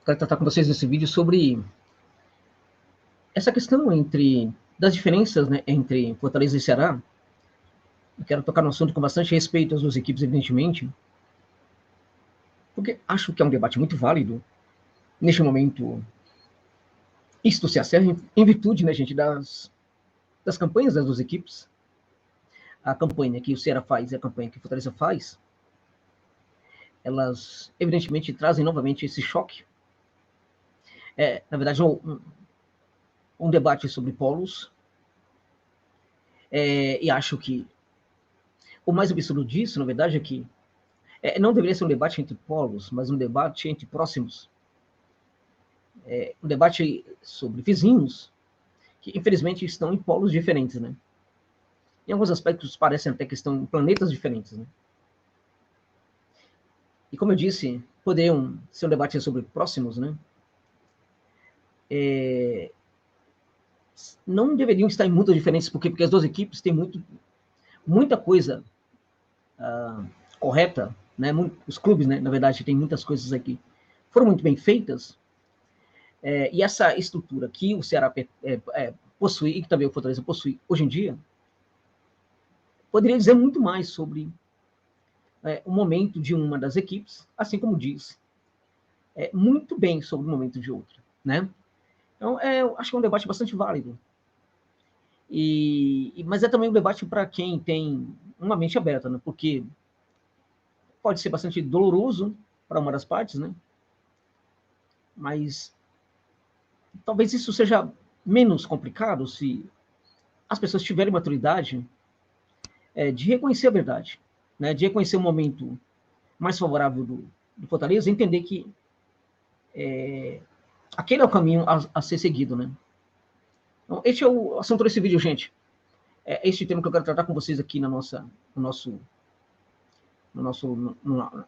quero tratar com vocês nesse vídeo sobre essa questão das diferenças, né, entre Fortaleza e Ceará. Eu quero tocar no assunto com bastante respeito às duas equipes, evidentemente, porque acho que é um debate muito válido. Neste momento, isto se acerra em virtude, né, gente, das campanhas das duas equipes. A campanha que o Ceará faz e a campanha que o Fortaleza faz, elas, evidentemente, trazem novamente esse choque. Na verdade, um debate sobre polos. E acho que o mais absurdo disso, na verdade, é que não deveria ser um debate entre polos, mas um debate entre próximos. Um debate sobre vizinhos, que infelizmente estão em polos diferentes, né? Em alguns aspectos parecem até que estão em planetas diferentes, né? E como eu disse, poderiam ser um debate sobre próximos, né? Não deveriam estar em mundos diferentes, porque as duas equipes têm muita coisa correta, né? Os clubes, né, na verdade, têm muitas coisas aqui foram muito bem feitas, e essa estrutura que o Ceará possui, e que também o Fortaleza possui hoje em dia, poderia dizer muito mais sobre o momento de uma das equipes, assim como diz muito bem sobre o momento de outra, né? Então, eu acho que é um debate bastante válido. Mas é também um debate para quem tem uma mente aberta, né? Porque pode ser bastante doloroso para uma das partes, né? Mas talvez isso seja menos complicado se as pessoas tiverem maturidade de reconhecer a verdade, né? De reconhecer o momento mais favorável do Fortaleza, e entender que aquele é o caminho a ser seguido, né? Então, este é o assunto desse vídeo, gente. É este tema que eu quero tratar com vocês aqui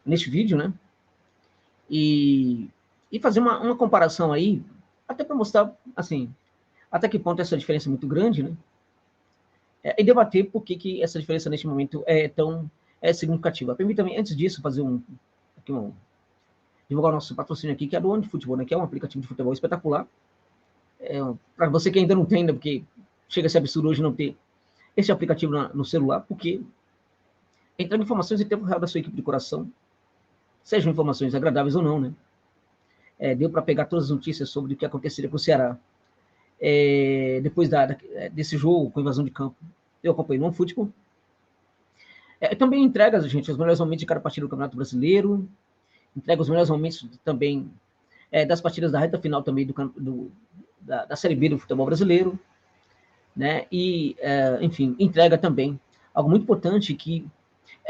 neste vídeo, né? E fazer uma comparação aí, até para mostrar, assim, até que ponto essa diferença é muito grande, né? E debater por que essa diferença neste momento é tão significativa. Permita-me, antes disso, fazer divulgar o nosso patrocínio aqui, que é do OneFootball, né? Que é um aplicativo de futebol espetacular. Para você que ainda não tem, né? Porque chega a ser absurdo hoje não ter esse aplicativo no celular, porque entrando informações em tempo real da sua equipe de coração, sejam informações agradáveis ou não, né? Deu para pegar todas as notícias sobre o que aconteceria com o Ceará depois desse jogo com invasão de campo. Eu acompanhei no OneFootball. Também entrega, gente, os melhores momentos de cada partida do Campeonato Brasileiro, entrega os melhores momentos também das partidas da reta final também da Série B do futebol brasileiro, né? E, enfim, entrega também algo muito importante que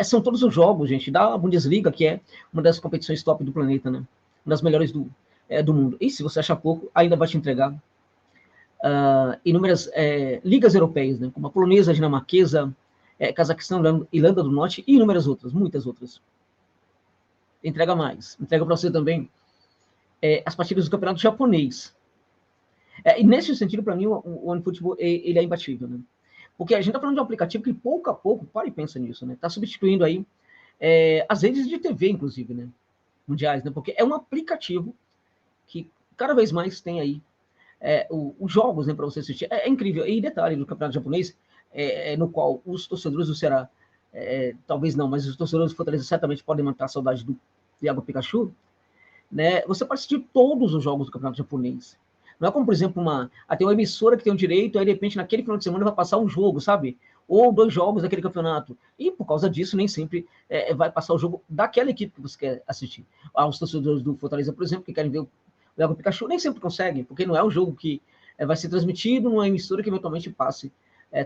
são todos os jogos, gente, da Bundesliga, que é uma das competições top do planeta, né? Uma das melhores do mundo. E se você achar pouco, ainda vai te entregar inúmeras ligas europeias, né? Como a polonesa, a dinamarquesa, Cazaquistão, Irlanda do Norte e inúmeras outras, muitas outras. Entrega mais. Entrega para você também as partidas do campeonato japonês. E nesse sentido, para mim, o OneFootball ele é imbatível, né? Porque a gente está falando de um aplicativo que pouco a pouco, para e pensa nisso, né? Está substituindo aí as redes de TV, inclusive, né? Mundiais, né? Porque é um aplicativo que cada vez mais tem aí os jogos, né, para você assistir. É incrível. E detalhe, no campeonato japonês, no qual os torcedores do Ceará, talvez não, mas os torcedores do Fortaleza certamente podem matar a saudade do Iago Pikachu, né? Você pode assistir todos os jogos do campeonato japonês. Não é como, por exemplo, tem uma emissora que tem um direito, aí de repente naquele final de semana vai passar um jogo, sabe? Ou 2 jogos daquele campeonato. E por causa disso, nem sempre vai passar o jogo daquela equipe que você quer assistir. Os torcedores do Fortaleza, por exemplo, que querem ver o Iago Pikachu, nem sempre conseguem, porque não é um jogo que vai ser transmitido numa emissora que eventualmente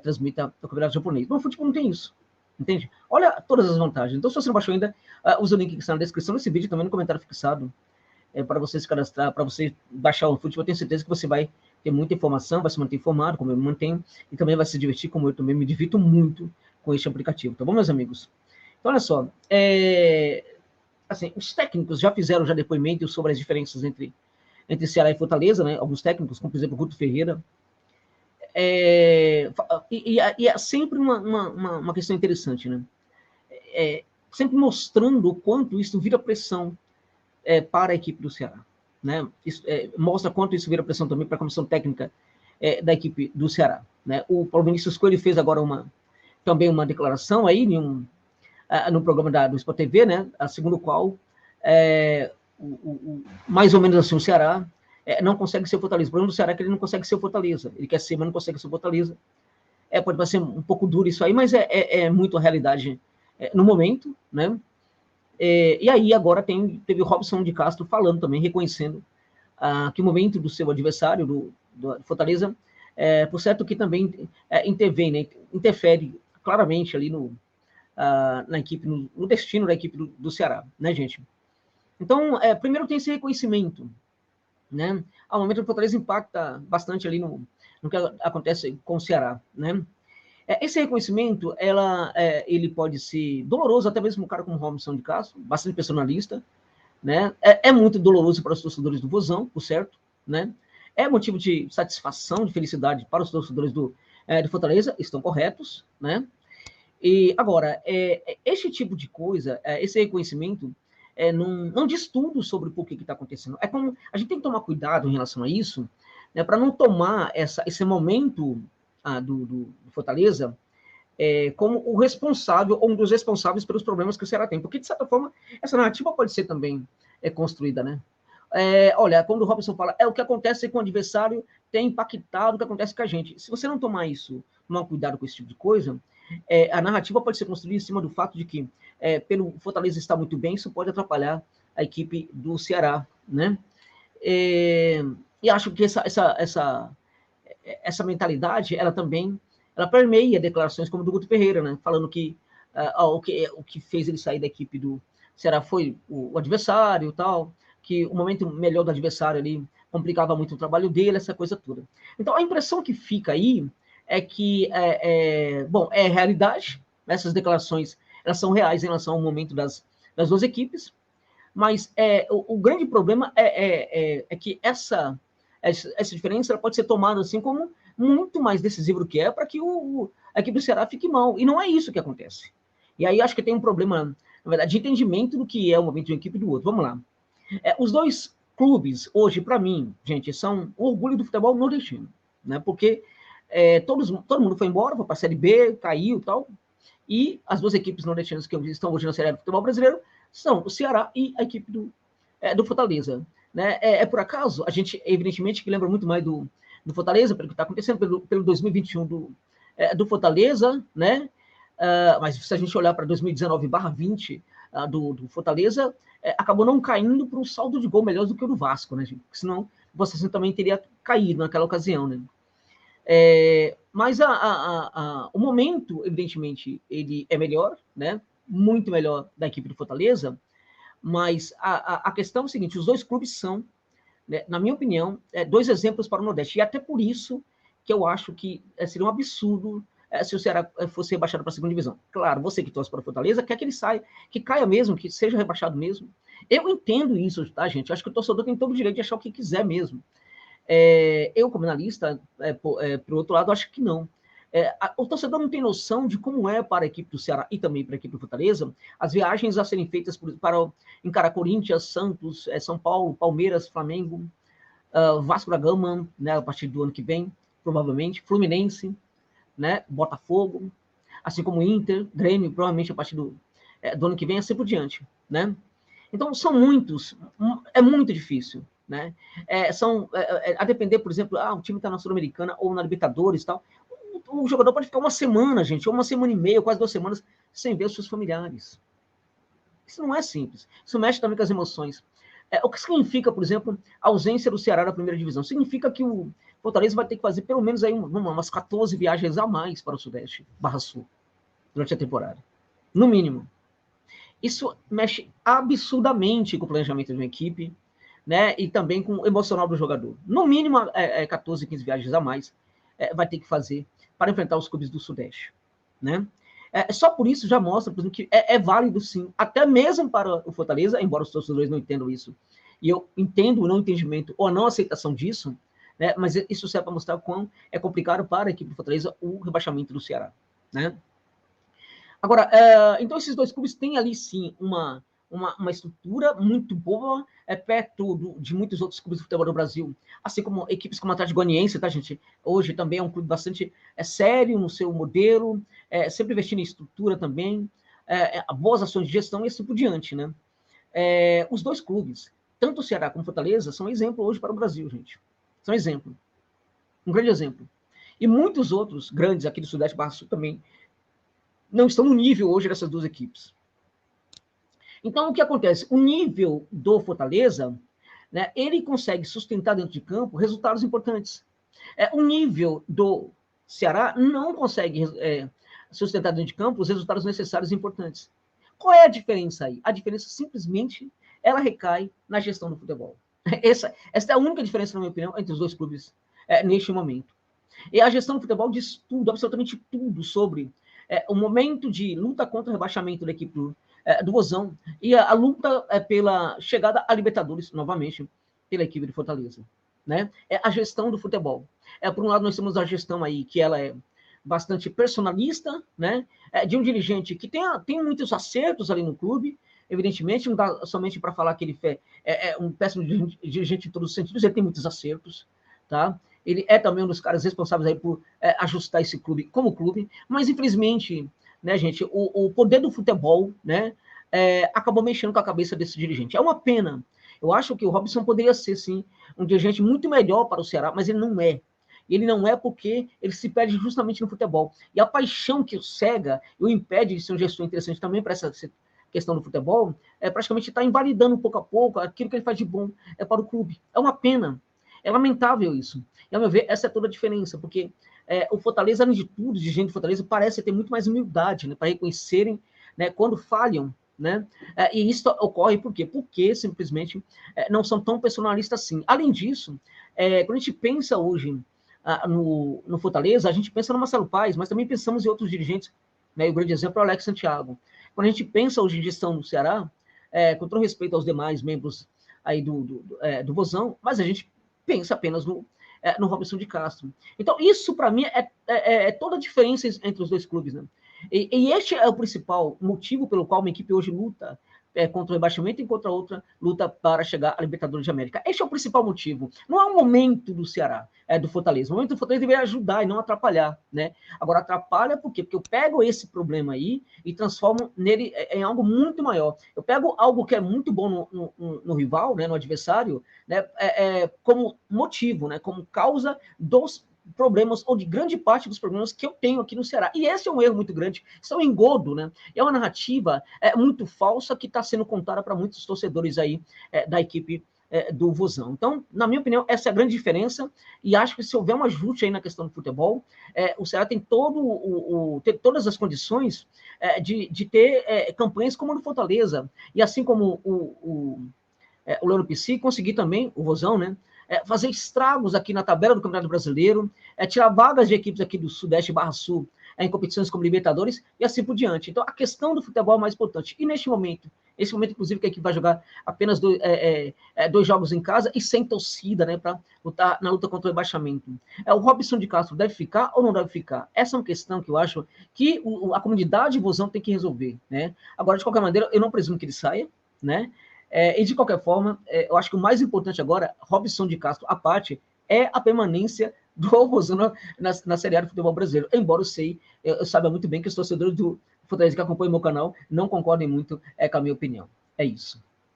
transmita o campeonato japonês. No futebol não tem isso. Entende? Olha todas as vantagens. Então, se você não baixou ainda, usa o link que está na descrição desse vídeo, também no comentário fixado, para você se cadastrar, para você baixar o futebol. Eu tenho certeza que você vai ter muita informação, vai se manter informado, como eu me mantenho, e também vai se divertir, como eu também me divirto muito com este aplicativo. Tá bom, meus amigos? Então, olha só. Assim, os técnicos já fizeram depoimento sobre as diferenças entre Ceará e Fortaleza, né? Alguns técnicos, como por exemplo o Guto Ferreira. E é sempre uma questão interessante, né? Sempre mostrando o quanto isso vira pressão para a equipe do Ceará, né? Isso, mostra quanto isso vira pressão também para a comissão técnica da equipe do Ceará, né? O Paulo Vinícius Coelho fez agora também uma declaração aí no programa do Sport TV, né? Segundo o qual mais ou menos assim o Ceará não consegue ser o Fortaleza. O problema do Ceará é que ele não consegue ser o Fortaleza. Ele quer ser, mas não consegue ser o Fortaleza. Pode parecer um pouco duro isso aí, mas é muito a realidade no momento, né? E aí agora teve o Robson de Castro falando também, reconhecendo que o momento do seu adversário, do Fortaleza, por certo que também intervém, né? Interfere claramente ali na equipe, no destino da equipe do Ceará, né, gente? Então, primeiro tem esse reconhecimento, né? Ao momento do Fortaleza impacta bastante ali no que acontece com o Ceará, né? Esse reconhecimento, ele pode ser doloroso, até mesmo um cara como o Robson de Castro, bastante personalista, né? É muito doloroso para os torcedores do Vozão, por certo, né? É motivo de satisfação, de felicidade para os torcedores do Fortaleza, estão corretos, né? E agora, este tipo de coisa, esse reconhecimento, não diz tudo sobre o porquê que está acontecendo. Como a gente tem que tomar cuidado em relação a isso, né, para não tomar esse momento do Fortaleza como o responsável ou um dos responsáveis pelos problemas que o Ceará tem, porque de certa forma essa narrativa pode ser também construída, né? Olha, quando o Robson fala, o que acontece com o adversário tem impactado o que acontece com a gente. Se você não tomar cuidado com esse tipo de coisa, a narrativa pode ser construída em cima do fato de que, pelo Fortaleza estar muito bem, isso pode atrapalhar a equipe do Ceará, né? E acho que essa mentalidade, ela permeia declarações como do Guto Ferreira, né? Falando que o que fez ele sair da equipe do Ceará foi o adversário e tal, que o momento melhor do adversário ali complicava muito o trabalho dele, essa coisa toda. Então, a impressão que fica aí é que, bom, é realidade, essas declarações, elas são reais em relação ao momento das duas equipes, mas o grande problema é que essa diferença ela pode ser tomada assim como muito mais decisivo do que para que a equipe do Ceará fique mal, e não é isso que acontece. E aí acho que tem um problema, na verdade, de entendimento do que é o momento de uma equipe e do outro. Vamos lá. Os dois clubes, hoje, para mim, gente, são o orgulho do futebol nordestino, né? Porque todo mundo foi embora, foi para a Série B, caiu e tal, e as duas equipes nordestinas que estão hoje na Série A do futebol brasileiro são o Ceará e a equipe do Fortaleza. Né? Por acaso, a gente, evidentemente, que lembra muito mais do Fortaleza, pelo que está acontecendo, pelo 2021 do Fortaleza, né? Mas se a gente olhar para 2019/20 do Fortaleza, acabou não caindo para um saldo de gol melhor do que o do Vasco, né, gente? Porque senão você também teria caído naquela ocasião, né? Mas o momento, evidentemente, ele é melhor, né? Muito melhor da equipe do Fortaleza, mas a questão é o seguinte, os dois clubes são, né, na minha opinião, dois exemplos para o Nordeste, e até por isso que eu acho que seria um absurdo se o Ceará fosse rebaixado para a segunda divisão. Claro, você que torce para o Fortaleza quer que ele saia, que caia mesmo, que seja rebaixado mesmo. Eu entendo isso, tá, gente? Eu acho que o torcedor tem todo o direito de achar o que quiser mesmo. Eu, como analista, por outro lado, acho que não. O torcedor não tem noção de como é para a equipe do Ceará e também para a equipe do Fortaleza as viagens a serem feitas para encarar Corinthians, Santos, São Paulo, Palmeiras, Flamengo, Vasco da Gama, né, a partir do ano que vem, provavelmente, Fluminense, né, Botafogo, assim como Inter, Grêmio, provavelmente a partir do ano que vem, assim por diante, né? Então, são muitos, é muito difícil, né? A depender, por exemplo, o time está na Sul-Americana ou na Libertadores e tal, o jogador pode ficar uma semana, gente, ou uma semana e meia, ou quase 2 semanas, sem ver os seus familiares. Isso não é simples. Isso mexe também com as emoções. O que significa, por exemplo, a ausência do Ceará na primeira divisão? Significa que o Fortaleza vai ter que fazer pelo menos aí umas 14 viagens a mais para o Sudeste, /Sul, durante a temporada. No mínimo. Isso mexe absurdamente com o planejamento de uma equipe, né? E também com o emocional do jogador. No mínimo, 14, 15 viagens a mais vai ter que fazer para enfrentar os clubes do Sudeste, né? Só por isso já mostra, por exemplo, que é válido sim, até mesmo para o Fortaleza, embora os torcedores não entendam isso, e eu entendo o não entendimento ou a não aceitação disso, né? Mas isso serve para mostrar quão é complicado para a equipe do Fortaleza o rebaixamento do Ceará, né? Agora, então esses dois clubes têm ali sim uma estrutura muito boa, perto de muitos outros clubes de futebol do Brasil, assim como equipes como a Atlético Goianiense, tá, gente? Hoje também é um clube bastante sério no seu modelo, sempre investindo em estrutura também, boas ações de gestão e assim por diante, né? Os dois clubes, tanto o Ceará como o Fortaleza, são exemplo hoje para o Brasil, gente. São exemplo. Um grande exemplo. E muitos outros grandes aqui do Sudeste Barra Sul também não estão no nível hoje dessas duas equipes. Então, o que acontece? O nível do Fortaleza, né, ele consegue sustentar dentro de campo resultados importantes. O nível do Ceará não consegue sustentar dentro de campo os resultados necessários e importantes. Qual é a diferença aí? A diferença simplesmente ela recai na gestão do futebol. Essa é a única diferença, na minha opinião, entre os dois clubes neste momento. E a gestão do futebol diz tudo, absolutamente tudo sobre o momento de luta contra o rebaixamento da equipe do Vozão e a luta pela chegada a Libertadores, novamente, pela equipe de Fortaleza. Né? É a gestão do futebol. Por um lado, nós temos a gestão aí, que ela é bastante personalista, né? De um dirigente que tem muitos acertos ali no clube, evidentemente, não dá somente para falar que ele é um péssimo dirigente em todos os sentidos, ele tem muitos acertos, tá? Ele é também um dos caras responsáveis aí por ajustar esse clube como clube, mas infelizmente, né, gente, o poder do futebol, né, acabou mexendo com a cabeça desse dirigente. É uma pena. Eu acho que o Robson poderia ser, sim, um dirigente muito melhor para o Ceará, mas ele não é. Ele não é porque ele se perde justamente no futebol. E a paixão que o cega e o impede de ser um gestor interessante também para essa questão do futebol, praticamente está invalidando pouco a pouco aquilo que ele faz de bom para o clube. É uma pena. É lamentável isso. E, ao meu ver, essa é toda a diferença, porque o Fortaleza, além de tudo, de gente de Fortaleza, parece ter muito mais humildade, né, para reconhecerem, né, quando falham, né? E isso ocorre por quê? Porque simplesmente não são tão personalistas assim. Além disso, quando a gente pensa hoje no Fortaleza, a gente pensa no Marcelo Paes, mas também pensamos em outros dirigentes, né? E o grande exemplo é o Alex Santiago. Quando a gente pensa hoje em gestão no Ceará, com todo respeito aos demais membros aí do Vozão, mas a gente pensa apenas no Robson de Castro. Então, isso, para mim, é toda a diferença entre os dois clubes. Né? E este é o principal motivo pelo qual uma equipe hoje luta contra o rebaixamento e contra outra luta para chegar à Libertadores de América. Este é o principal motivo. Não é o momento do Ceará, do Fortaleza. O momento do Fortaleza deveria ajudar e não atrapalhar. Né? Agora, atrapalha por quê? Porque eu pego esse problema aí e transformo nele em algo muito maior. Eu pego algo que é muito bom no rival, né, no adversário, né, como motivo, né, como causa dos problemas, ou de grande parte dos problemas que eu tenho aqui no Ceará. E esse é um erro muito grande, isso é um engodo, né? É uma narrativa muito falsa que está sendo contada para muitos torcedores aí da equipe do Vozão. Então, na minha opinião, essa é a grande diferença, e acho que se houver um ajuste aí na questão do futebol, o Ceará tem ter todas as condições de ter campanhas como a do Fortaleza, e assim como o Leandro Pissi conseguir também, o Vozão, né, fazer estragos aqui na tabela do Campeonato Brasileiro, tirar vagas de equipes aqui do Sudeste Barra Sul em competições como Libertadores e assim por diante. Então, a questão do futebol é mais importante. E neste momento, esse momento, inclusive, que a equipe vai jogar apenas dois jogos em casa e sem torcida, né, para lutar na luta contra o rebaixamento. O Robson de Castro deve ficar ou não deve ficar? Essa é uma questão que eu acho que a comunidade Vozão tem que resolver. Né? Agora, de qualquer maneira, eu não presumo que ele saia, né? E de qualquer forma, eu acho que o mais importante agora, Robson de Castro, à parte, é a permanência do Vozão na Série A do futebol brasileiro. Embora eu saiba muito bem que os torcedores do Fortaleza que acompanham o meu canal não concordem muito com a minha opinião. É isso.